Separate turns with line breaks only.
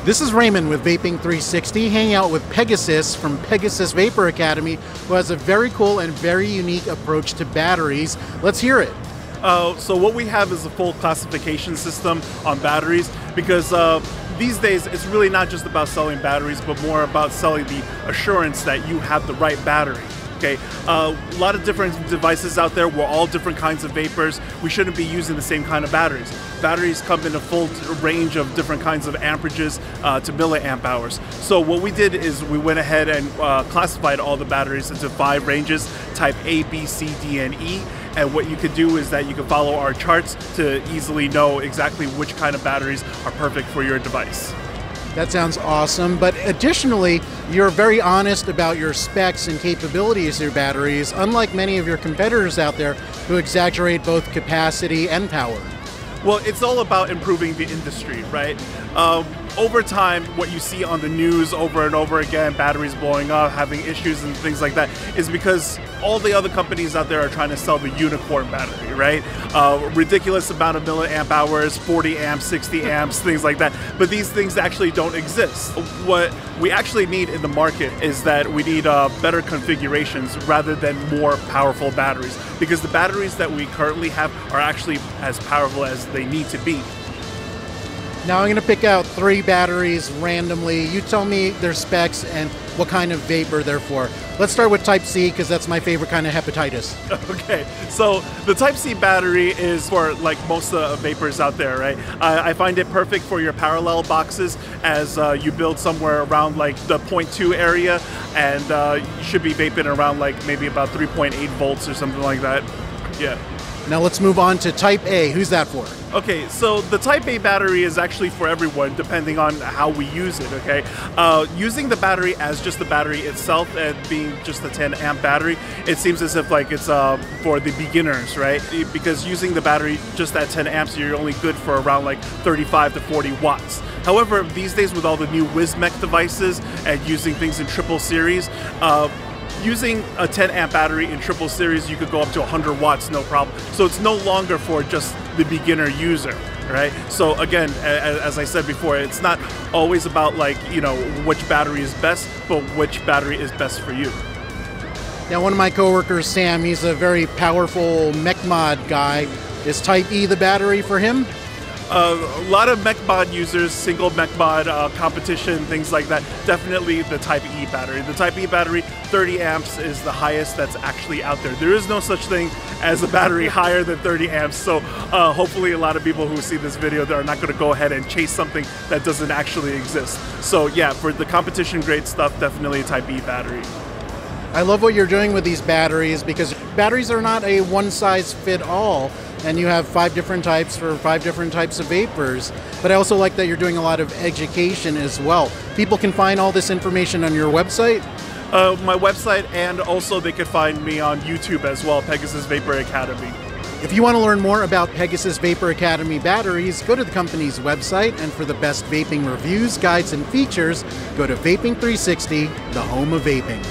This is Raymond with Vaping 360, hanging out with Pegasus from Pegasus Vapor Academy, who has a very cool and very unique approach to batteries. Let's hear it.
So what we have is a full classification system on batteries, because these days it's really not just about selling batteries, but more about selling the assurance that you have the right battery. Okay, a lot of different devices out there. We're all different kinds of vapors. We shouldn't be using the same kind of batteries. Batteries come in a full range of different kinds of amperages to milliamp hours. So what we did is we went ahead and classified all the batteries into 5 ranges, type A, B, C, D, and E. And what you could do is that you can follow our charts to easily know exactly which kind of batteries are perfect for your device.
That sounds awesome, but additionally, you're very honest about your specs and capabilities of your batteries, unlike many of your competitors out there who exaggerate both capacity and power.
Well, it's all about improving the industry, right? Over time, what you see on the news over and over again, batteries blowing up, having issues and things like that, is because all the other companies out there are trying to sell the unicorn battery, right? Ridiculous amount of milliamp hours, 40 amps, 60 amps, things like that. But these things actually don't exist. What we actually need in the market is that we need better configurations rather than more powerful batteries, because the batteries that we currently have are actually as powerful as they need to be.
Now I'm going to pick out 3 batteries randomly. You tell me their specs and what kind of vapor they're for. Let's start with Type C, because that's my favorite kind of hepatitis.
Okay, so the Type C battery is for like most vapors out there, right? I find it perfect for your parallel boxes as you build somewhere around like the 0.2 area, and you should be vaping around like maybe about 3.8 volts or something like that. Yeah.
Now let's move on to Type A. Who's that for?
Okay, so the Type A battery is actually for everyone, depending on how we use it, okay? Using the battery as just the battery itself and being just a 10 amp battery, it seems as if like it's for the beginners, right? Because using the battery just at 10 amps, you're only good for around like 35 to 40 watts. However, these days with all the new WisMech devices and using things in triple series, using a 10 amp battery in triple series, you could go up to 100 watts, no problem. So it's no longer for just the beginner user, right? So again, as I said before, it's not always about like, you know, which battery is best, but which battery is best for you.
Now one of my coworkers, Sam, he's a very powerful mech mod guy. Is Type E the battery for him?
A lot of mech mod users, single mech mod competition, things like that, definitely the Type E battery. The Type E battery, 30 amps is the highest that's actually out there. There is no such thing as a battery higher than 30 amps, so hopefully a lot of people who see this video are not going to go ahead and chase something that doesn't actually exist. So yeah, for the competition grade stuff, definitely a Type E battery.
I love what you're doing with these batteries, because batteries are not a one-size-fit-all, and you have 5 different types for 5 different types of vapors. But I also like that you're doing a lot of education as well. People can find all this information on your website?
My website, and also they could find me on YouTube as well, Pegasus Vapor Academy.
If you want to learn more about Pegasus Vapor Academy batteries, go to the company's website, and for the best vaping reviews, guides, and features, go to Vaping 360, the home of vaping.